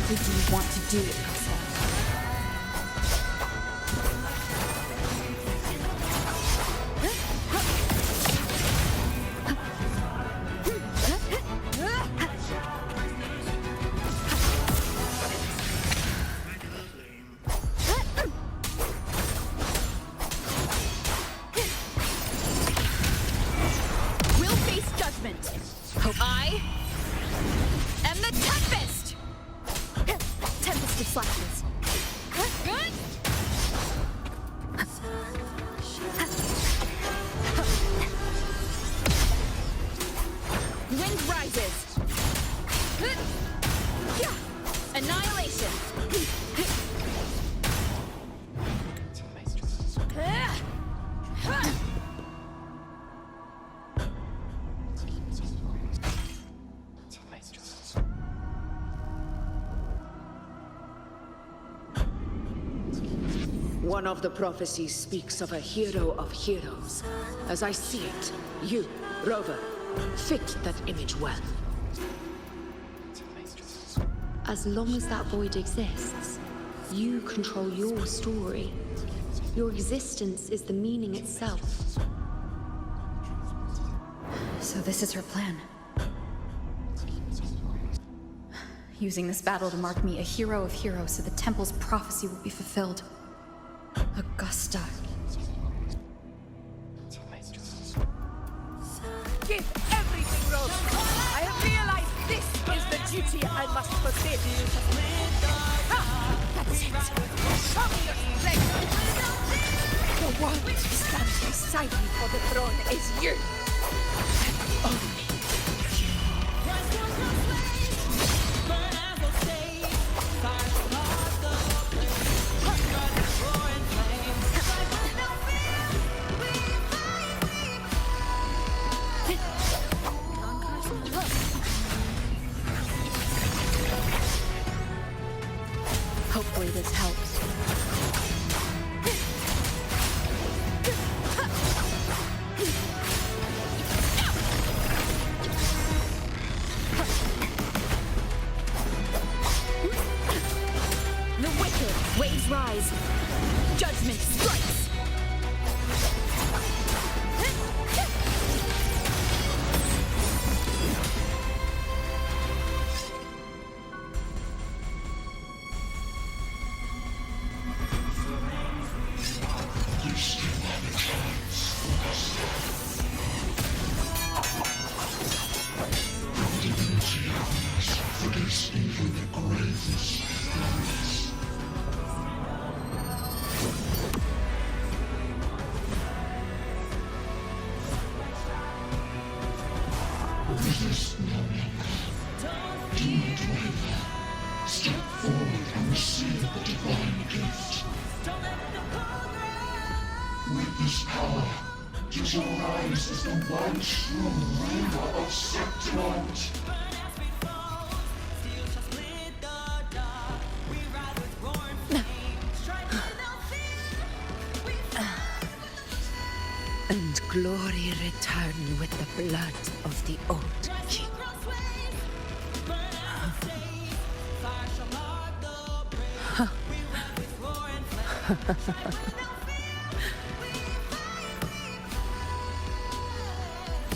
exactly do you want to do, Elsa? We'll face judgment. I am the Tempest! Tempest of slashes. Wind rises. Annihilation. One of the prophecies speaks of a hero of heroes. As I see it, you, Rover, fit that image well. As long as that void exists, you control your story. Your existence is the meaning itself. So this is her plan. Using this battle to mark me a hero of heroes so the temple's prophecy will be fulfilled. Augusta. Give everything, Rose. I have realized this is the duty I must fulfill. That's it. Show me your strength. The one who stands beside me for the throne is you. And only you. Hopefully this helps. The wicked waves rise. Judgment strikes. Resist no longer. Do not waver. Step forward and receive the divine gift. With this power, you shall rise as the one true ruler of Septimus. And glory return with the blood of the old king.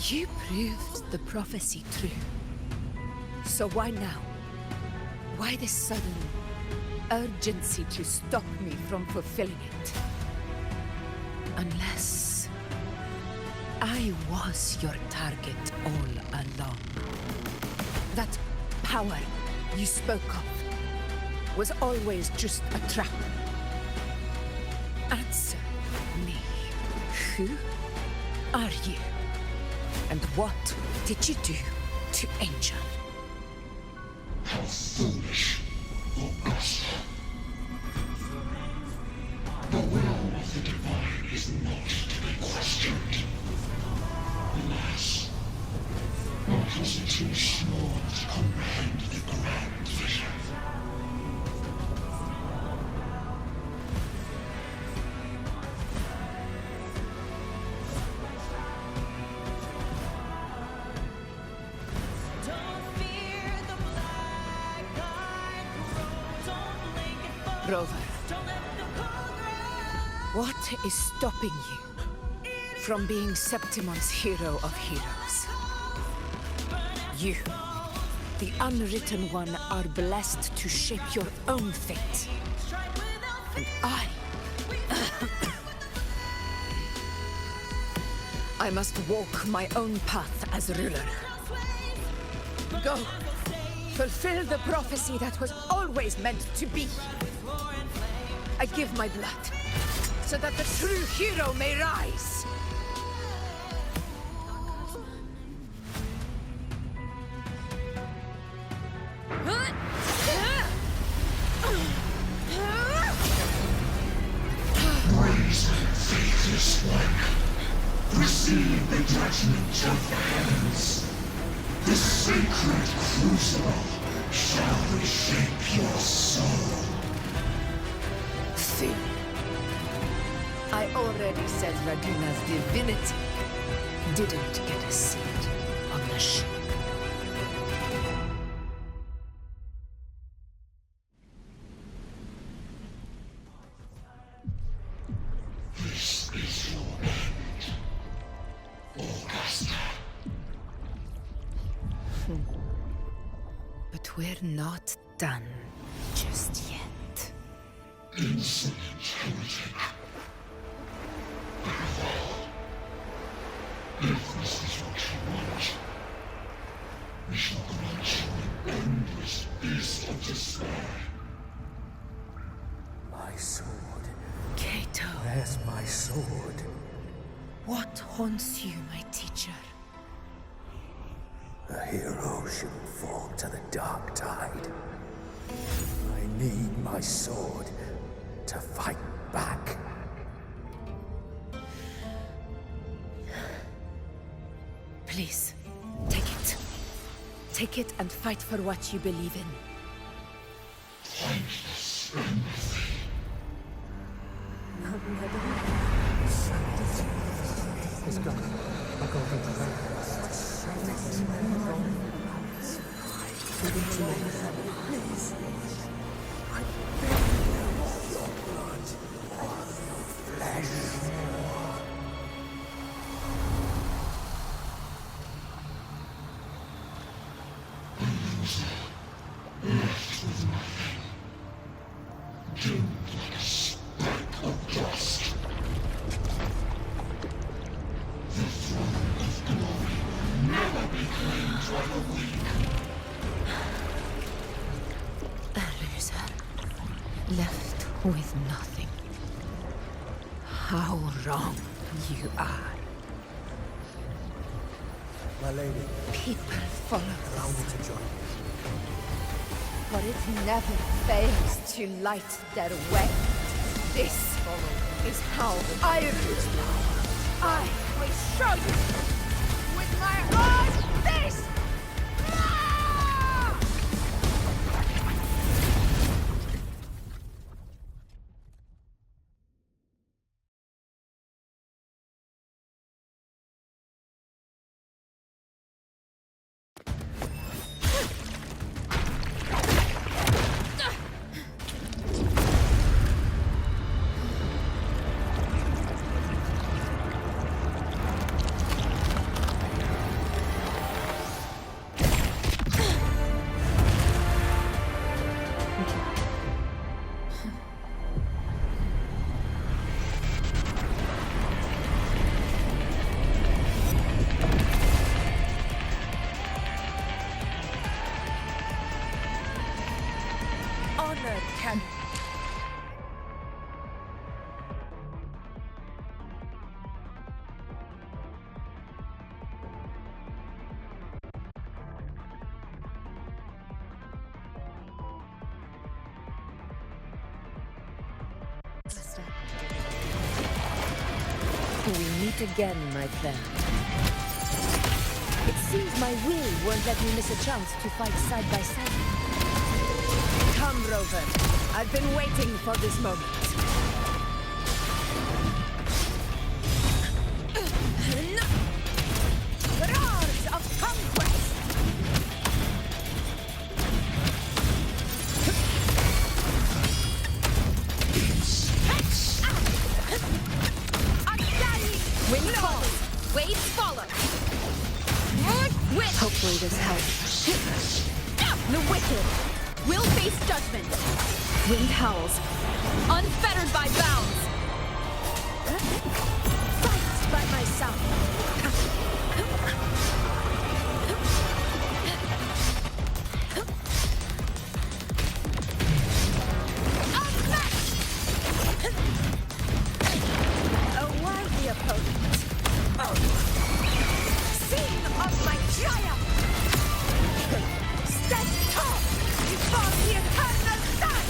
You proved the prophecy true. So why now? Why this sudden urgency to stop me from fulfilling it? Unless I was your target all along. That power you spoke of was always just a trap. Answer me. Who are you? And what did you do to Angel? How foolish, Augusta. The will of the divine is not to be questioned. Alas, our was too small to comprehend the grand vision. Don't fear the black eyed Rover. What is stopping you from being Septimon's hero of heroes? You, the unwritten one, are blessed to shape your own fate. And I must walk my own path as ruler. Go, fulfill the prophecy that was always meant to be. I give my blood, so that the true hero may rise. Brazen, faithless one, receive the judgment of the heavens. The sacred crucible shall reshape your soul. See, I already said Raguna's divinity didn't get a seat on the ship. This is your end, Augusta. But we're not done just yet. Insolent heretic. Above all, if this is what you want, we shall grant you an endless beast of despair. My sword. Kato, Where's my sword? what haunts you, my teacher? A hero shouldn't fall to the dark tide. I need my sword to fight back. Please, take it. Take it and fight for what you believe in. Thankless empathy. Left with nothing. Doomed like a speck of dust. The throne of glory will never be claimed by the weak. A loser, left with nothing. How wrong you are. My lady, People follow allow me to join you. for it never fails to light their way. This is how I use power. I will show you with my own fist! Ah! Honor can. We meet again, my friend. It seems my will won't let me miss a chance to fight side by side. Come, Rover. I've been waiting for this moment. Roars of conquest! follow! Witch! Hopefully this helps. The wicked will face judgment. Wind howls, unfettered by bounds. Fight by myself. A worthy opponent. Scene of my triumph! Stand tall before the eternal sun!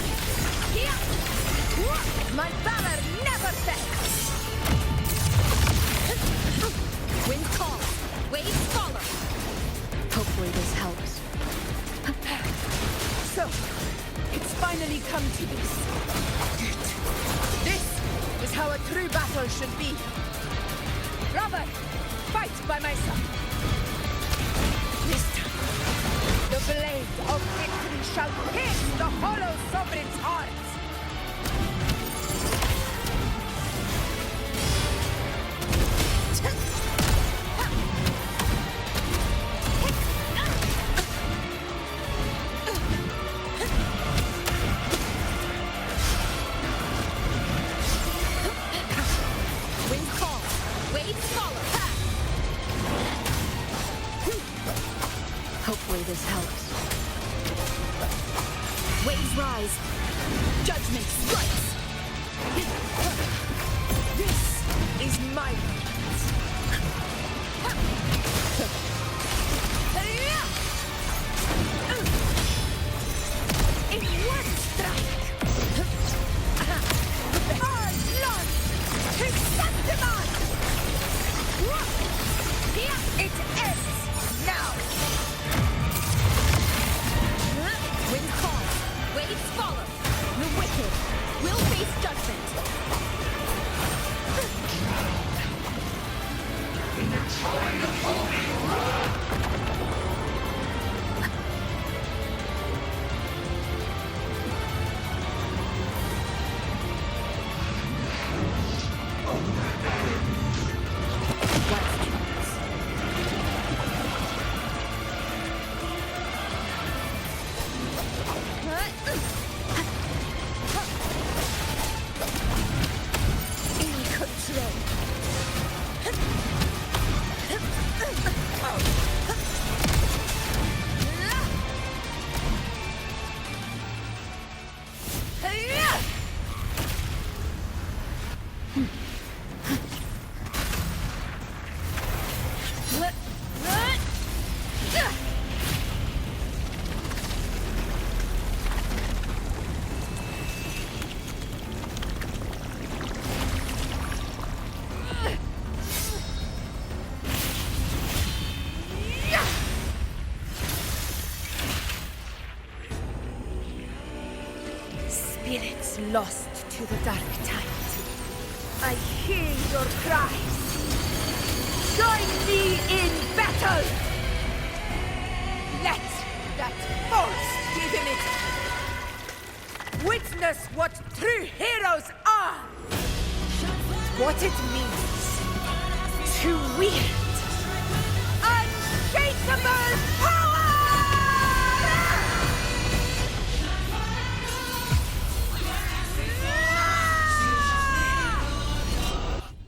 Here! My valor never fails! Wind calls, waves follow. Hopefully this helps. So, it's finally come to this. This is how a true battle should be. Brother, fight by my side. This time, the blade of victory shall pierce the hollow sovereign's heart. Wind calls, waves follow. Hopefully this helps. Waves rise, judgment strikes. This is my moment. In one strike! Our Lord! Chrysanthemum! Here it ends now! Wind calls, waves follow. The wicked will face judgment. In control. Spirits lost to the dark tide. I hear your cries. Join me in battle! Let that false divinity witness what true heroes are! What it means to wield unshakable power!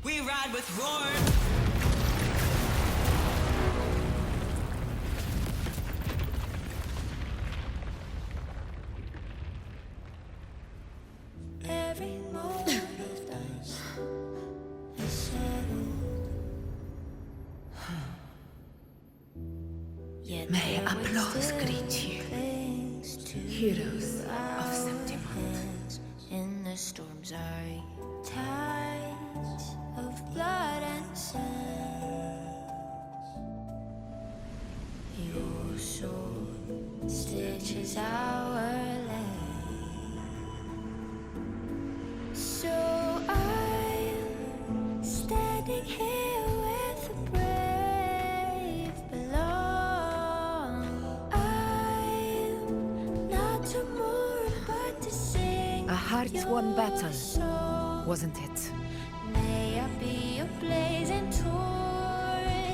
We ride with roar. Every moment of dust is settled. Yet May there applause still greet you, clings to heroes of our Septimont. hands in the storm's eye. Tides of blood and sand. Your sword stitches our land. So I'm standing here with the brave belong. I'm not to mourn but to sing. A hard-won your battle, song. wasn't it? May I be a blazing torch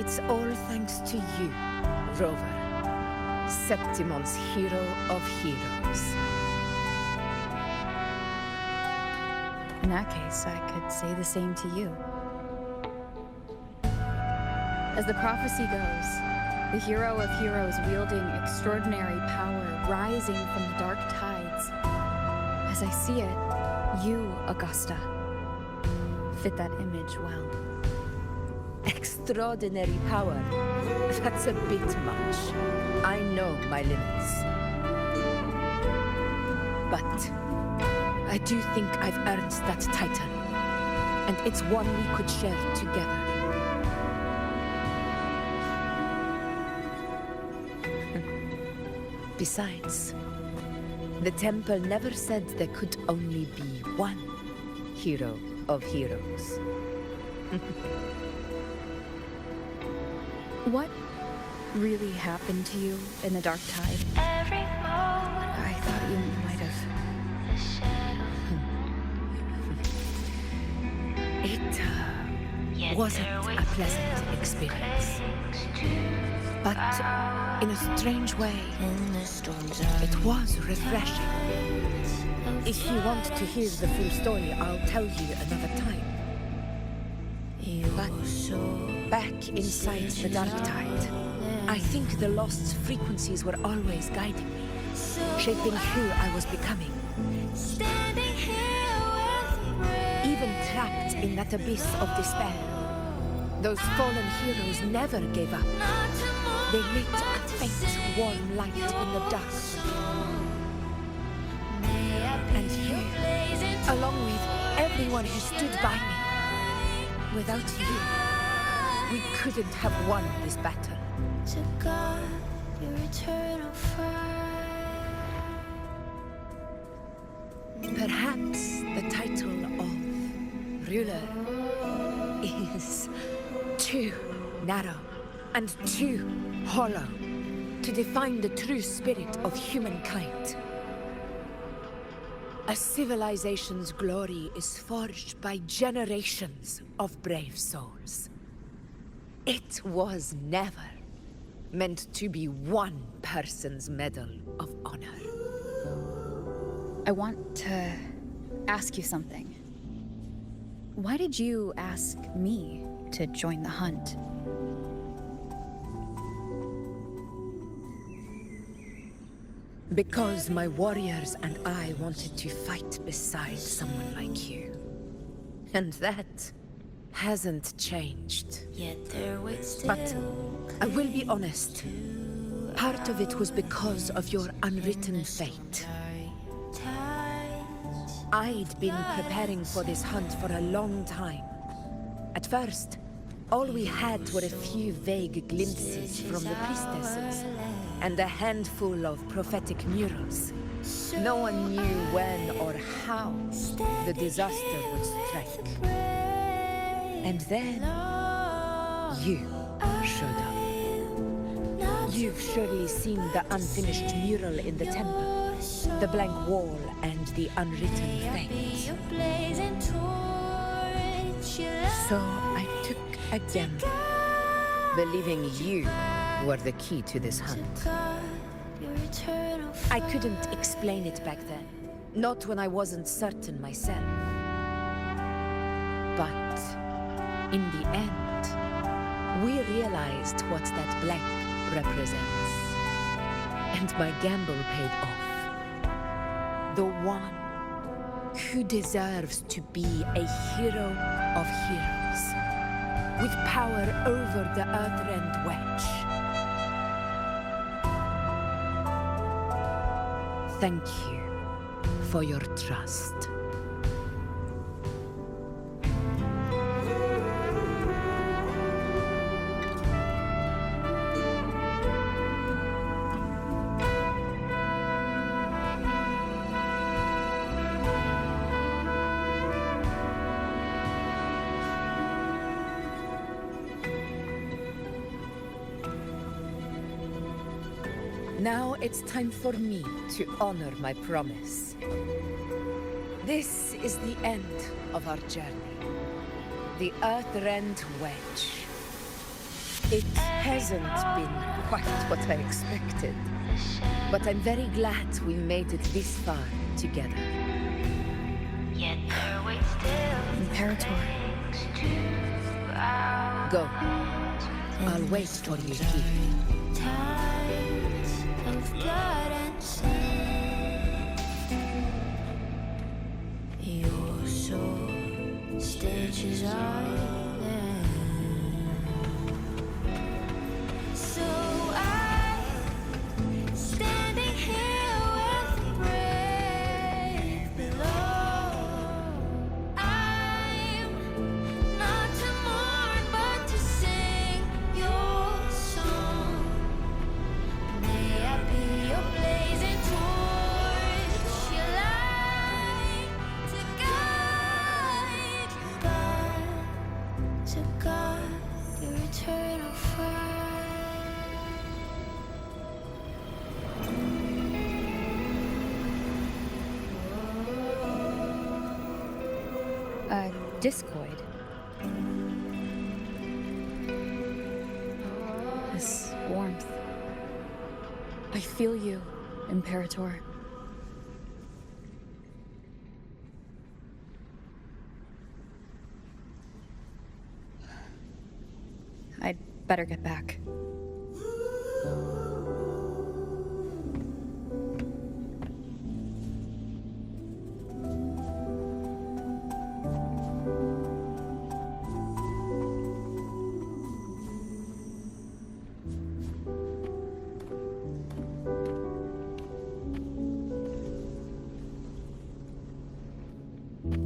It's all thanks to you, Rover, Septimon's hero of heroes. In that case, I could say the same to you. As the prophecy goes, the hero of heroes wielding extraordinary power rising from the dark tides. As I see it, you, Augusta, fit that image well. Extraordinary power. That's a bit much. I know my limits. But I do think I've earned that title. And it's one we could share together. Besides, the temple never said there could only be one hero of heroes. What really happened to you in the dark tide? Every moment I thought you might have. the shadow. It wasn't a pleasant experience. But in a strange way, it was refreshing. If you want to hear the full story, I'll tell you another time. But back inside the dark tide, I think the lost frequencies were always guiding me, shaping who I was becoming. Standing here with Even trapped in that abyss of despair, those fallen heroes never gave up. They lit a faint, warm light in the dark. And you, along with everyone who stood by me. Without you, we couldn't have won this battle. to God, your eternal fire. Perhaps the title of ruler is too narrow and too hollow to define the true spirit of humankind. A civilization's glory is forged by generations of brave souls. It was never meant to be one person's medal of honor. I want to ask you something. Why did you ask me to join the hunt? Because my warriors and I wanted to fight beside someone like you. And that hasn't changed. Yet there waits till But I will be honest. Part of it was because of your unwritten fate. I'd been preparing for this hunt for a long time. At first, all we had were a few vague glimpses from the priestesses and a handful of prophetic murals. No one knew when or how the disaster would strike. And then you showed up. You've surely seen the unfinished mural in the temple, the blank wall and the unwritten fate. So I took a gamble, believing you were the key to this hunt. I couldn't explain it back then, not when I wasn't certain myself. But in the end, we realized what that blank represents. And my gamble paid off. The one who deserves to be a hero of heroes, with power over the Earthrend Wedge. Thank you for your trust. Now it's time for me to honor my promise. This is the end of our journey. The Earthrend Wedge. It hasn't been quite what I expected, but I'm very glad we made it this far together. Imperator. Go. I'll wait for you here. Tides of blood and sand. Your sword stitches island. So I'm standing here with the brave below. I'm not to mourn, but to sing your song. May I be your blazing torch, your light to guide your eternal fire. Discoid. This warmth. I feel you, Imperator. I'd better get back.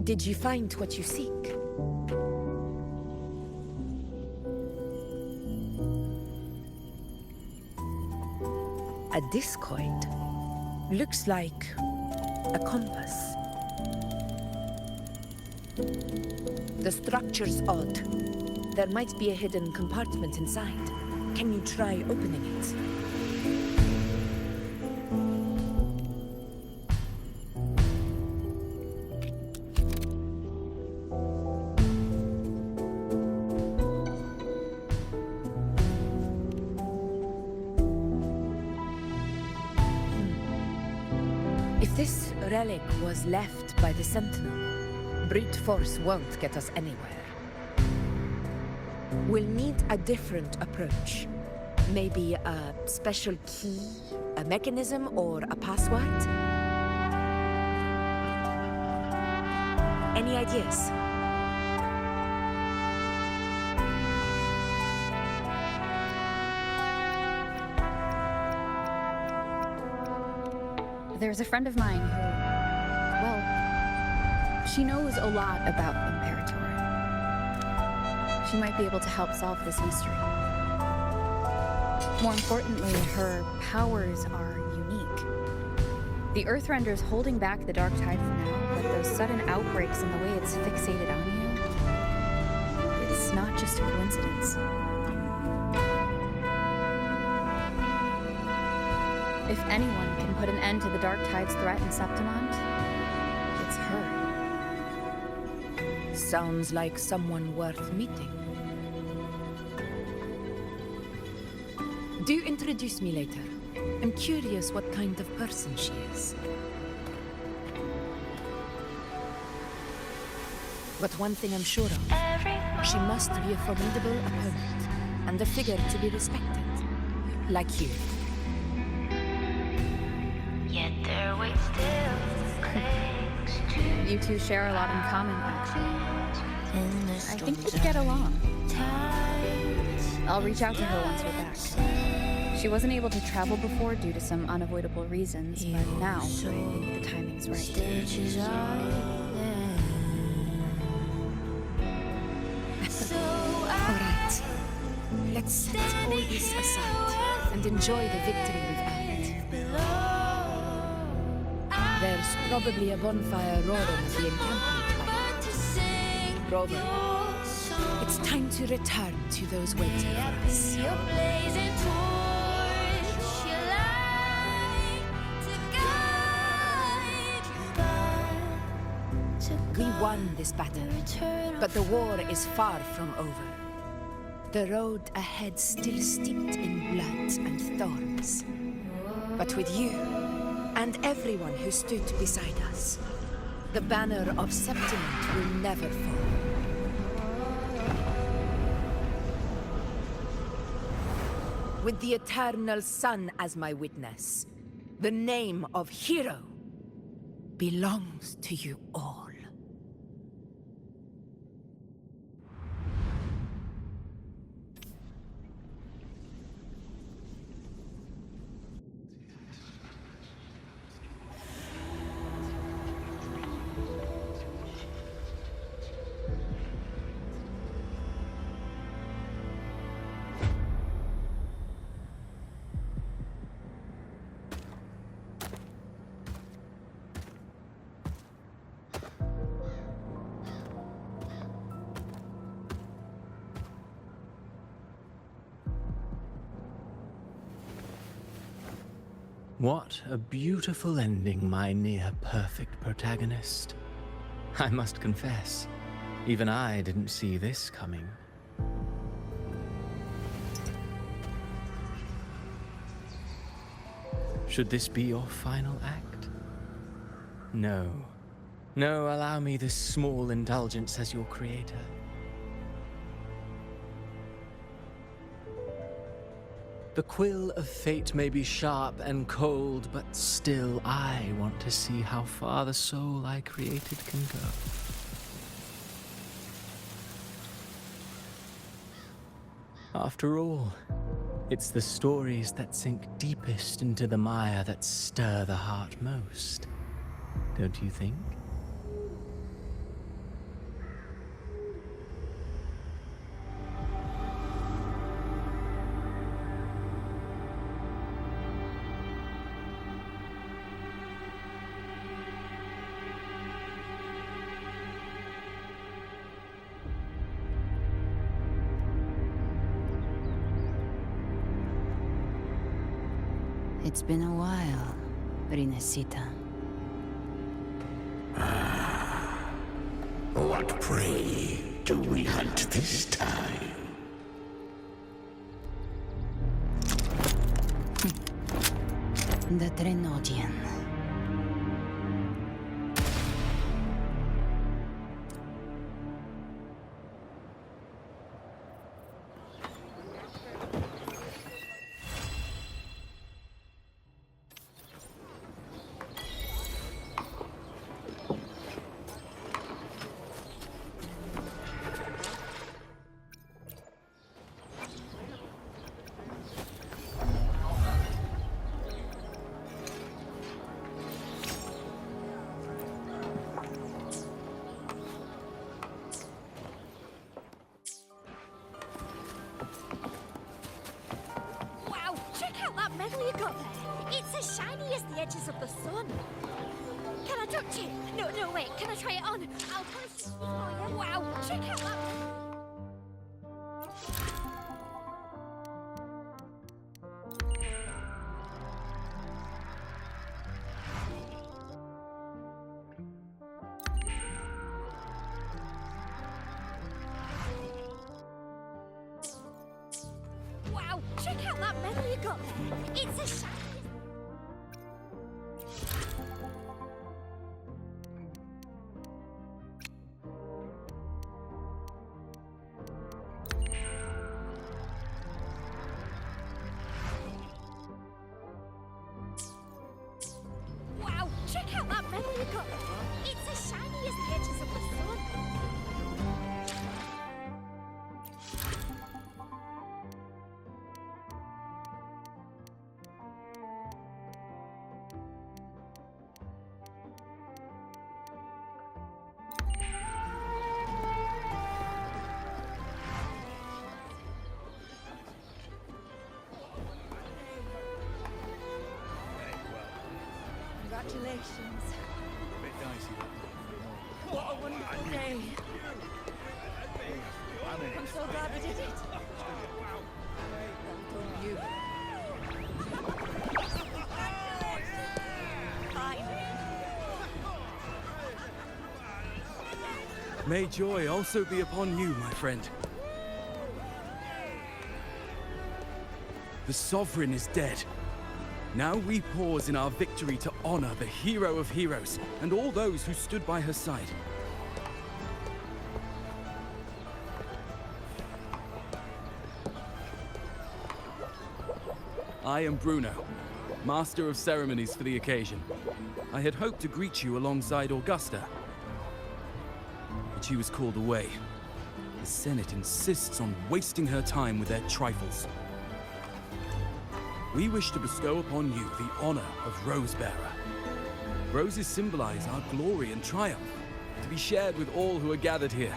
Did you find what you seek? A discoid. Looks like a compass. The structure's odd. There might be a hidden compartment inside. Can you try opening it? If this relic was left by the Sentinel, brute force won't get us anywhere. We'll need a different approach. Maybe a special key, a mechanism, or a password? Any ideas? There's a friend of mine who, well, she knows a lot about Imperator. She might be able to help solve this mystery. More importantly, her powers are unique. The Earthrender's holding back the dark tide for now, but those sudden outbreaks and the way it's fixated on you, it's not just a coincidence. If anyone can put an end to the Dark Tide's threat in Septimont, it's her. Sounds like someone worth meeting. Do introduce me later. I'm curious what kind of person she is. But one thing I'm sure of, she must be a formidable opponent and a figure to be respected. Like you. You two share a lot in common, actually. I think you'd get along. I'll reach out to her once you're back. She wasn't able to travel before due to some unavoidable reasons, but now I think the timing's right. Alright. Let's set all this aside and enjoy the victory we've earned. There's probably a bonfire roaring at the encampment. Rover, it's time to return to those waiting for us. We won this battle, but the war is far from over. The road ahead still steeped in blood and thorns. But with you, and everyone who stood beside us, the banner of Septiment will never fall. With the eternal sun as my witness, the name of hero belongs to you all. What a beautiful ending, my near-perfect protagonist. I must confess, even I didn't see this coming. Should this be your final act? No. No, allow me this small indulgence as your creator. The quill of fate may be sharp and cold, but still I want to see how far the soul I created can go. After all, it's the stories that sink deepest into the mire that stir the heart most, don't you think? It's been a while, Rinesita. What prey do we hunt this time? The Trenodian. medal you got there. It's as shiny as the edges of the sun. Can I touch it? No, no, wait. Can I try it on? I'll polish it for you. Wow, check out that. Wow, check out that medal you got there. It's as shiny. Wow, check out that medal you got there. It's as shiny as the edges of the sun. Congratulations. What a wonderful day. I'm so glad we did it. Well done, you. Finally. May joy also be upon you, my friend. The Sovereign is dead. Now we pause in our victory to honor the hero of heroes and all those who stood by her side. I am Bruno, Master of Ceremonies for the occasion. I had hoped to greet you alongside Augusta, but she was called away. The Senate insists on wasting her time with their trifles. We wish to bestow upon you the honor of Rosebearer. Roses symbolize our glory and triumph, to be shared with all who are gathered here.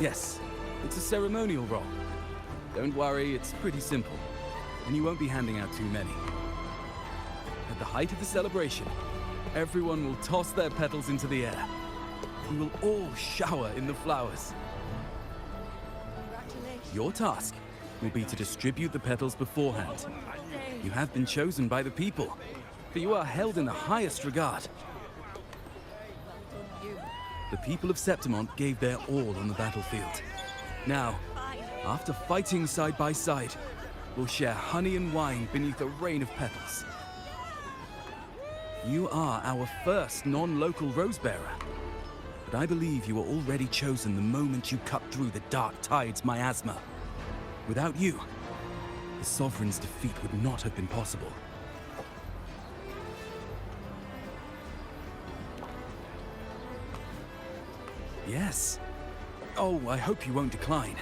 Yes, it's a ceremonial role. Don't worry, it's pretty simple, and you won't be handing out too many. At the height of the celebration, everyone will toss their petals into the air. We will all shower in the flowers. Your task will be to distribute the petals beforehand. You have been chosen by the people, for you are held in the highest regard. The people of Septimont gave their all on the battlefield. Now, after fighting side by side, we'll share honey and wine beneath a rain of petals. You are our first non-local Rosebearer, but I believe you were already chosen the moment you cut through the Dark Tide's miasma. Without you, the Sovereign's defeat would not have been possible. Yes. Oh, I hope you won't decline.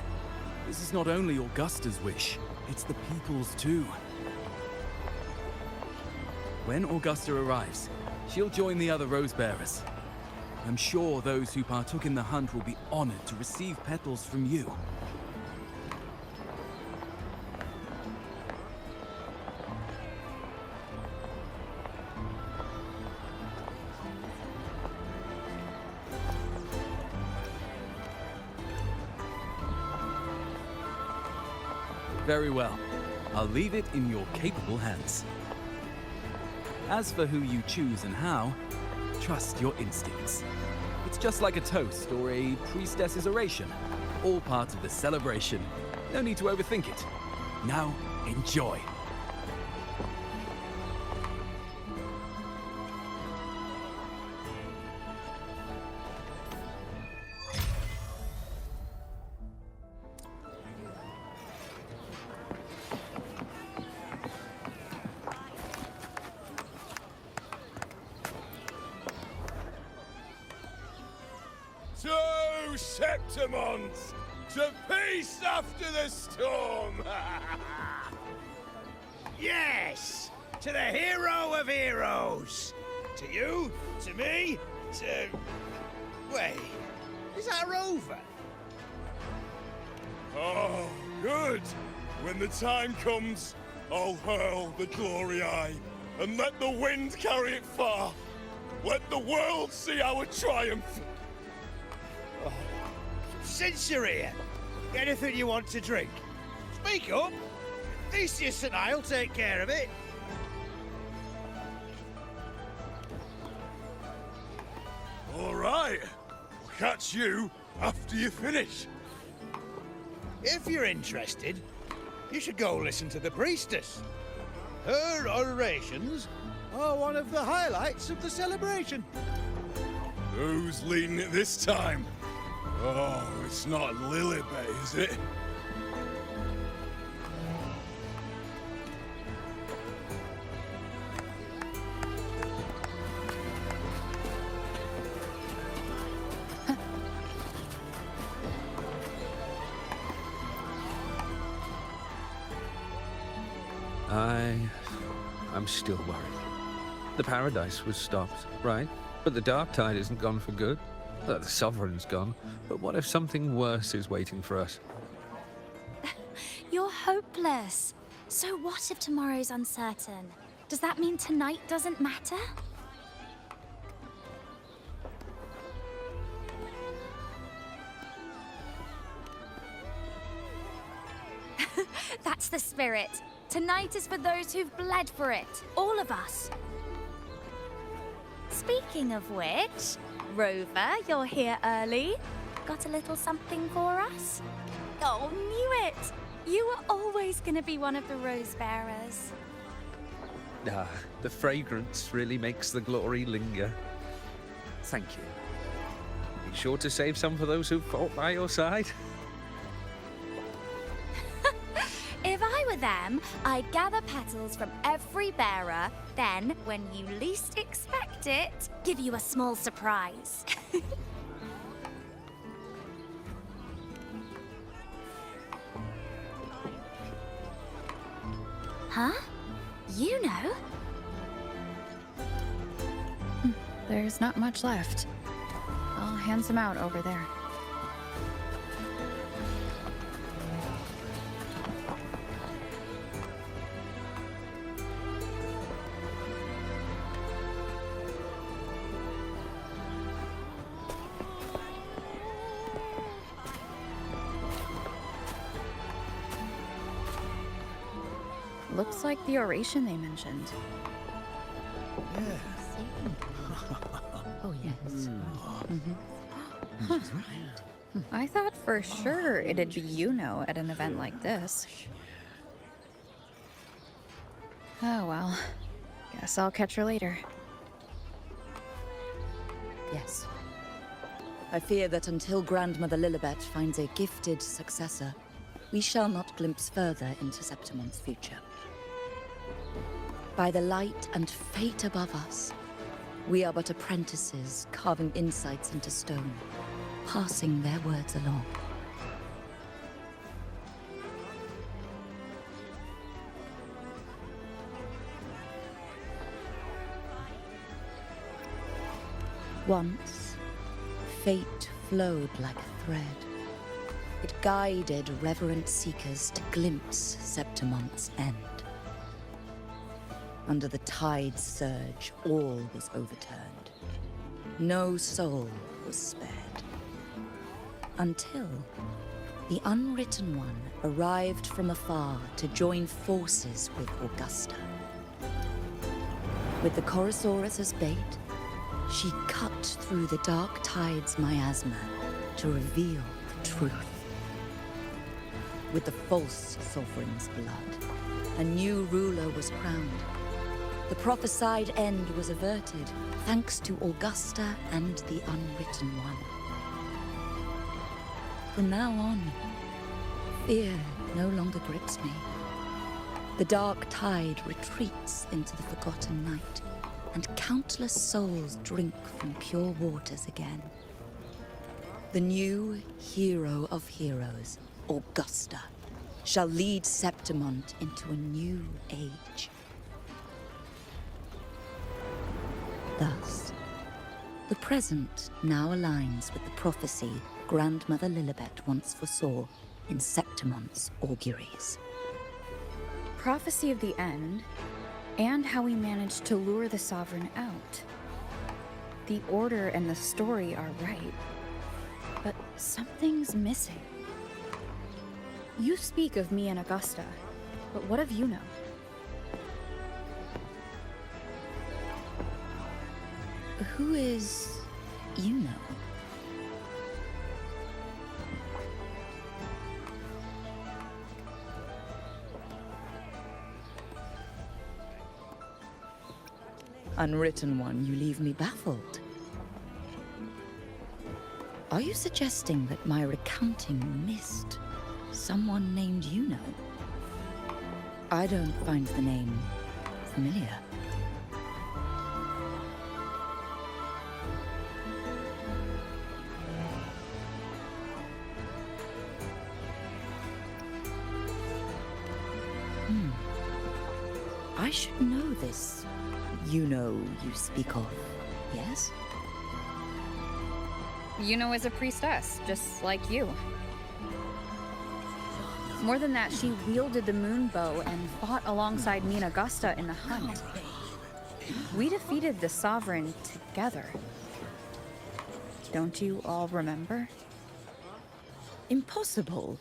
This is not only Augusta's wish, it's the people's too. When Augusta arrives, she'll join the other Rosebearers. I'm sure those who partook in the hunt will be honored to receive petals from you. Very well. I'll leave it in your capable hands. As for who you choose and how, trust your instincts. It's just like a toast or a priestess's oration. All part of the celebration. No need to overthink it. Now, enjoy. To Septimont! To peace after the storm! Yes! To the hero of heroes! To you, to me, to... Wait, is that Rover? Oh, good! When the time comes, I'll hurl the glory eye and let the wind carry it far. Let the world see our triumph! Oh. Since you're here, anything you want to drink? Speak up! Theseus and I'll take care of it. All right. I'll catch you after you finish. If you're interested, you should go listen to the priestess. Her orations are one of the highlights of the celebration. Who's leading it this time? Oh, it's not Lilibet, is it? I'm still worried. The Paradise was stopped, right? But the Dark Tide isn't gone for good. The Sovereign's gone. But what if something worse is waiting for us? You're hopeless. So what if tomorrow's uncertain? Does that mean tonight doesn't matter? That's the spirit. Tonight is for those who've bled for it. All of us. Speaking of which, Rover, you're here early. Got a little something for us? Oh, knew it! You were always gonna be one of the rose bearers. Ah, the fragrance really makes the glory linger. Thank you. Be sure to save some for those who fought by your side. If I were them, I'd gather petals from every bearer, then, when you least expect it, give you a small surprise. Huh? You know? There's not much left. I'll hand some out over there. Looks like the oration they mentioned. Oh, yes. Huh. I thought for sure it'd be Yuno at an event like this. Oh well. Guess I'll catch her later. Yes. I fear that until Grandmother Lilibet finds a gifted successor, we shall not glimpse further into Septimon's future. By the light and fate above us, we are but apprentices carving insights into stone, passing their words along. Once, fate flowed like a thread. It guided reverent seekers to glimpse Septimon's end. Under the tide's surge, all was overturned. No soul was spared. Until the Unwritten One arrived from afar to join forces with Augusta. With the Chorosaurus as bait, she cut through the dark tide's miasma to reveal the truth. With the false sovereign's blood, a new ruler was crowned. The prophesied end was averted, thanks to Augusta and the Unwritten One. From now on, fear no longer grips me. The dark tide retreats into the forgotten night, and countless souls drink from pure waters again. The new hero of heroes, Augusta, shall lead Septimont into a new age. Thus, the present now aligns with the prophecy Grandmother Lilibet once foresaw in Septimont's auguries. Prophecy of the end, and how we managed to lure the Sovereign out. The order and the story are right, but something's missing. You speak of me and Augusta, but what of Yuno? Who is Yuno? Unwritten One, you leave me baffled. Are you suggesting that my recounting missed someone named Yuno? I don't find the name familiar. I should know this Yuno you speak of, yes? Yuno is a priestess, just like you. More than that, she wielded the moon bow and fought alongside me and Augusta in the hunt. We defeated the Sovereign together. Don't you all remember? Impossible.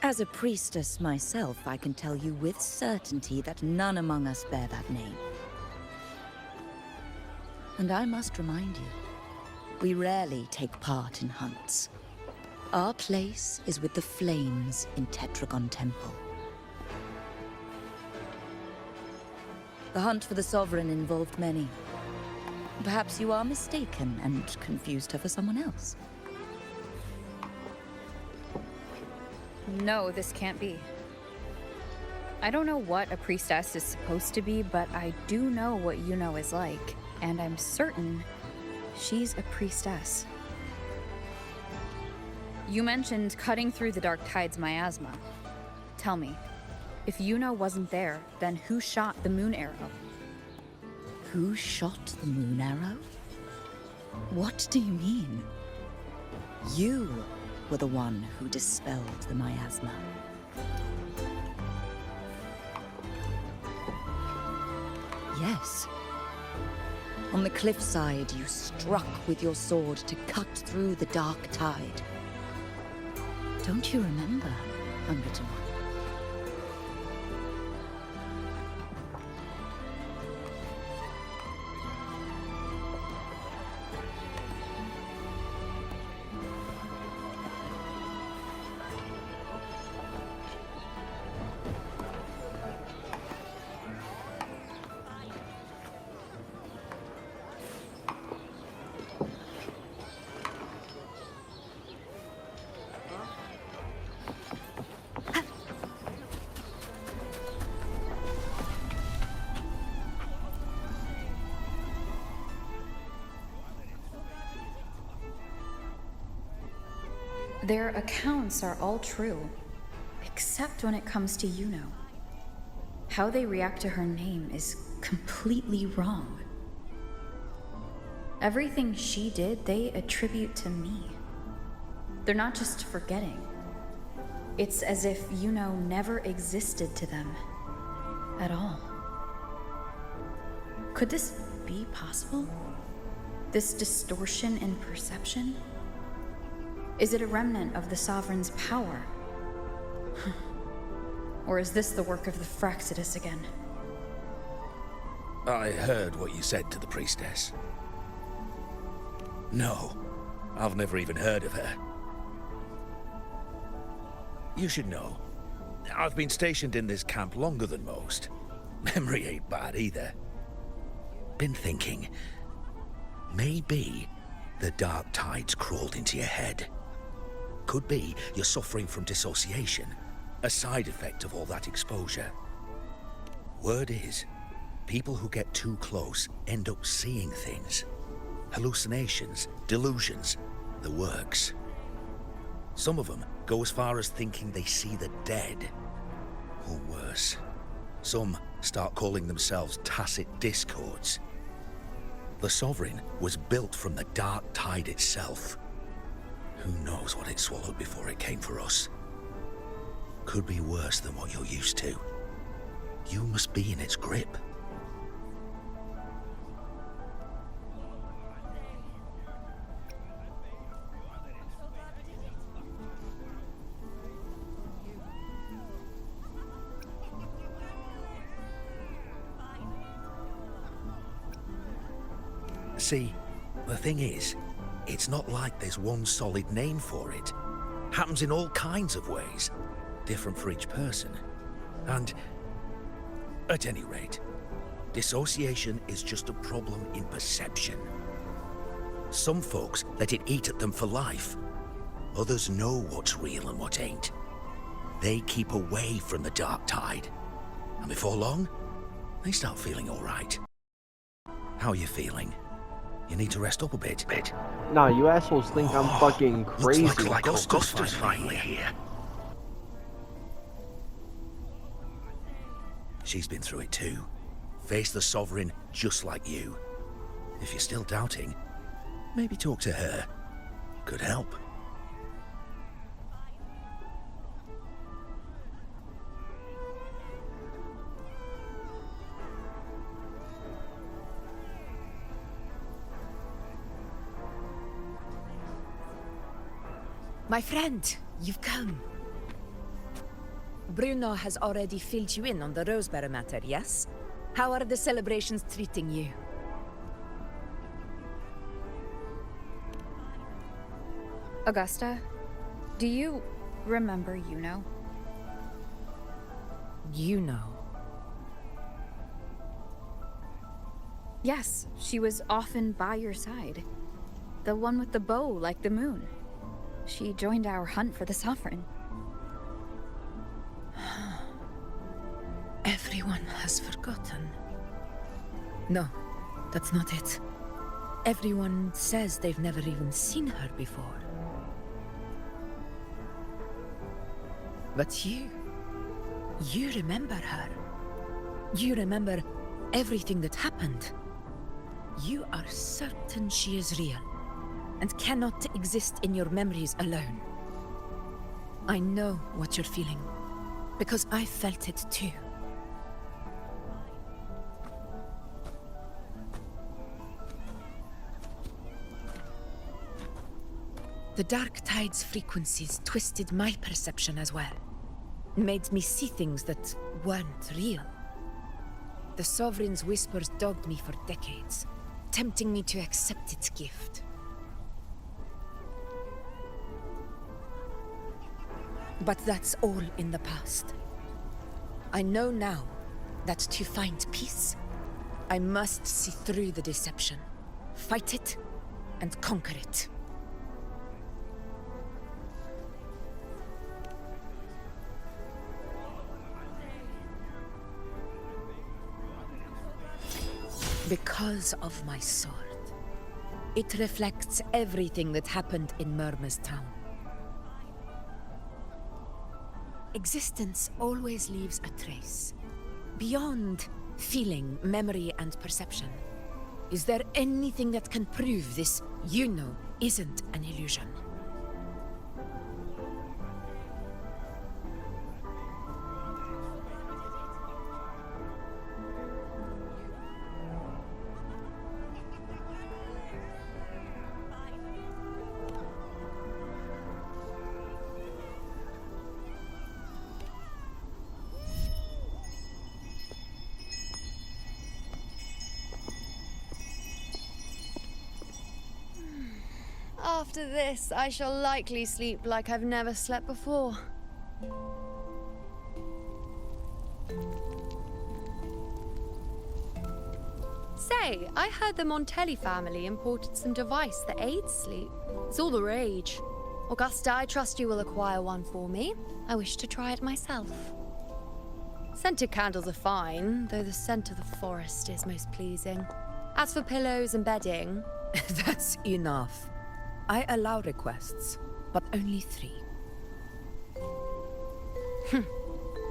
As a priestess myself, I can tell you with certainty that none among us bear that name. And I must remind you, we rarely take part in hunts. Our place is with the flames in Tetragon Temple. The hunt for the Sovereign involved many. Perhaps you are mistaken and confused her for someone else. No, this can't be. I don't know what a priestess is supposed to be, but I do know what Yuno is like, and I'm certain she's a priestess. You mentioned cutting through the Dark Tide's miasma. Tell me, if Yuno wasn't there, then who shot the moon arrow? Who shot the moon arrow? What do you mean? You were the one who dispelled the miasma. Yes. On the cliffside, you struck with your sword to cut through the Dark Tide. Don't you remember, Unwritten One? Their accounts are all true, except when it comes to Yuno. How they react to her name is completely wrong. Everything she did, they attribute to me. They're not just forgetting. It's as if Yuno never existed to them at all. Could this be possible? This distortion in perception? Is it a remnant of the Sovereign's power? Or is this the work of the Fraxidus again? I heard what you said to the priestess. No, I've never even heard of her. You should know, I've been stationed in this camp longer than most. Memory ain't bad either. Been thinking, maybe the Dark Tide's crawled into your head. Could be you're suffering from dissociation, a side effect of all that exposure. Word is, people who get too close end up seeing things. Hallucinations, delusions, the works. Some of them go as far as thinking they see the dead. Or worse, some start calling themselves tacit discords. The Sovereign was built from the Dark Tide itself. Who knows what it swallowed before it came for us? Could be worse than what you're used to. You must be in its grip. See, the thing is, it's not like there's one solid name for it. Happens in all kinds of ways, different for each person. And, at any rate, dissociation is just a problem in perception. Some folks let it eat at them for life. Others know what's real and what ain't. They keep away from the Dark Tide. And before long, they start feeling all right. How are you feeling? You need to rest up a bit. Nah, you assholes think I'm fucking crazy. Looks like Augusta's finally here. She's been through it too. Faced the Sovereign just like you. If you're still doubting, maybe talk to her. Could help. My friend, you've come. Bruno has already filled you in on the Rosebearer matter, yes? How are the celebrations treating you? Augusta, Do you remember Yuno? You know. Yes, she was often by your side. The one with the bow like the moon. She joined our hunt for the Sovereign. Everyone has forgotten. No, that's not it. Everyone says they've never even seen her before. But you remember her. You remember everything that happened. You are certain she is real, and cannot exist in your memories alone. I know what you're feeling, because I felt it too. The Dark Tide's frequencies twisted my perception as well. Made me see things that weren't real. The Sovereign's whispers dogged me for decades, tempting me to accept its gift. But that's all in the past. I know now that to find peace, I must see through the deception, fight it, and conquer it. Because of my sword. It reflects everything that happened in Murma's town. Existence always leaves a trace. Beyond feeling, memory, and perception. Is there anything that can prove this, you know, isn't an illusion? After this, I shall likely sleep like I've never slept before. Say, I heard the Montelli family imported some device that aids sleep. It's all the rage. Augusta, I trust you will acquire one for me. I wish to try it myself. Scented candles are fine, though the scent of the forest is most pleasing. As for pillows and bedding... That's enough. I allow requests, but only 3.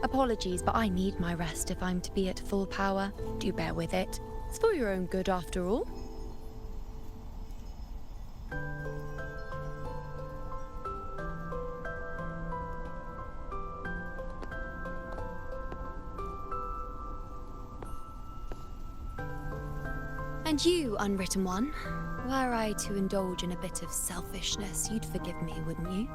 Apologies, but I need my rest if I'm to be at full power. Do bear with it. It's for your own good, after all. And you, Unwritten One, were I to indulge in a bit of selfishness, you'd forgive me, wouldn't you?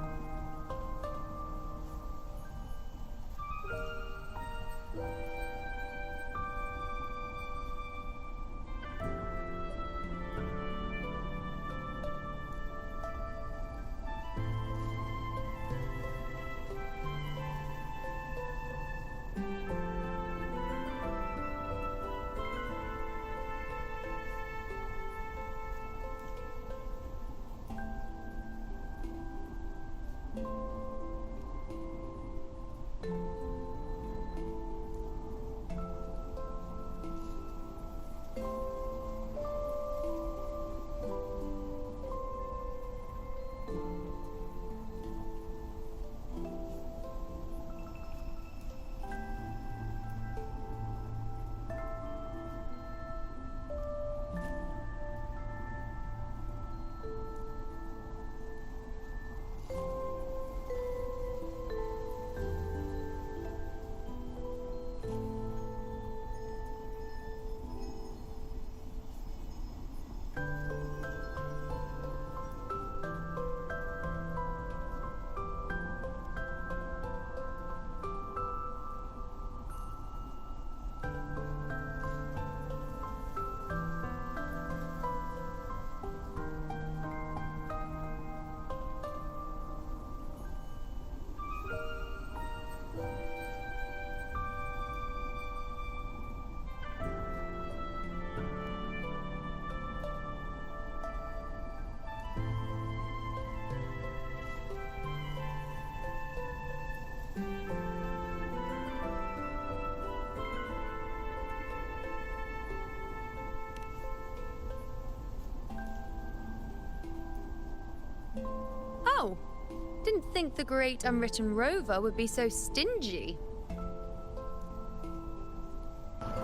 didn't think the great unwritten rover would be so stingy.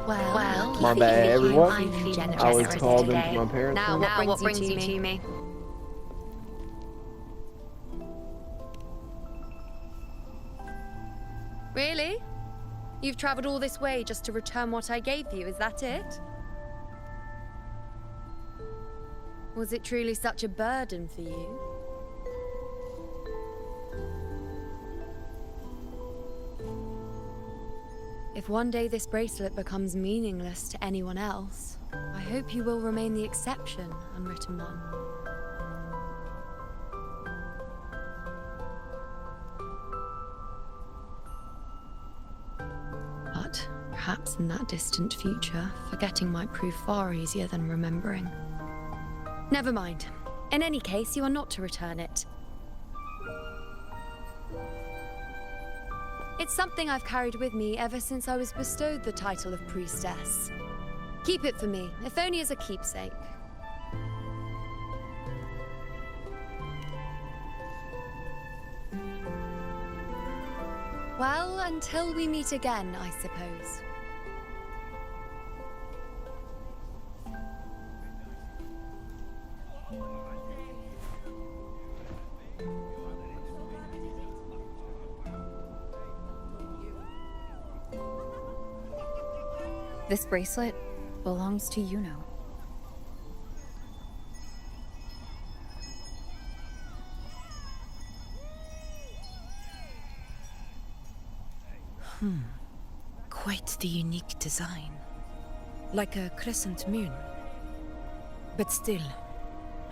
Well, My bad, everyone. I was called today. into my parents' Now, room. what brings you to me? Really? You've traveled all this way just to return what I gave you, is that it? Was it truly such a burden for you? If one day this bracelet becomes meaningless to anyone else, I hope you will remain the exception, unwritten one. But perhaps in that distant future, forgetting might prove far easier than remembering. Never mind. In any case, you are not to return it. It's something I've carried with me ever since I was bestowed the title of priestess. Keep it for me, if only as a keepsake. Well, until we meet again, I suppose. This bracelet belongs to Yuno. Quite the unique design. Like a crescent moon. But still,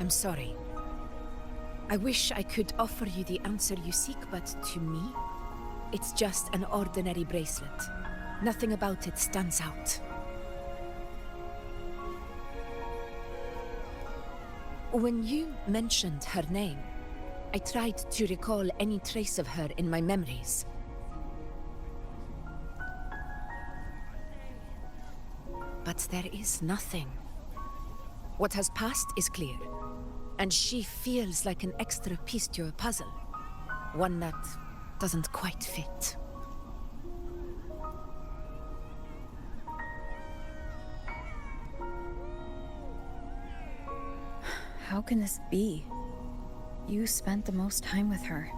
I'm sorry. I wish I could offer you the answer you seek, but to me, it's just an ordinary bracelet. Nothing about it stands out. When you mentioned her name, I tried to recall any trace of her in my memories. But there is nothing. What has passed is clear, and she feels like an extra piece to a puzzle. One that doesn't quite fit. How can this be? You spent the most time with her.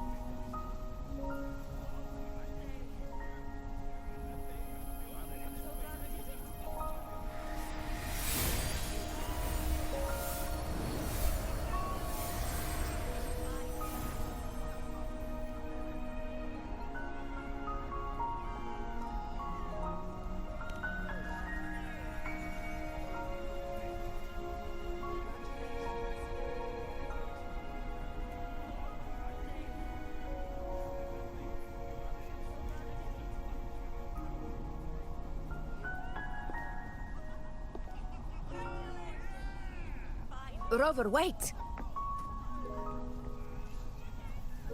Rover, wait!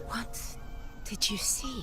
What did you see?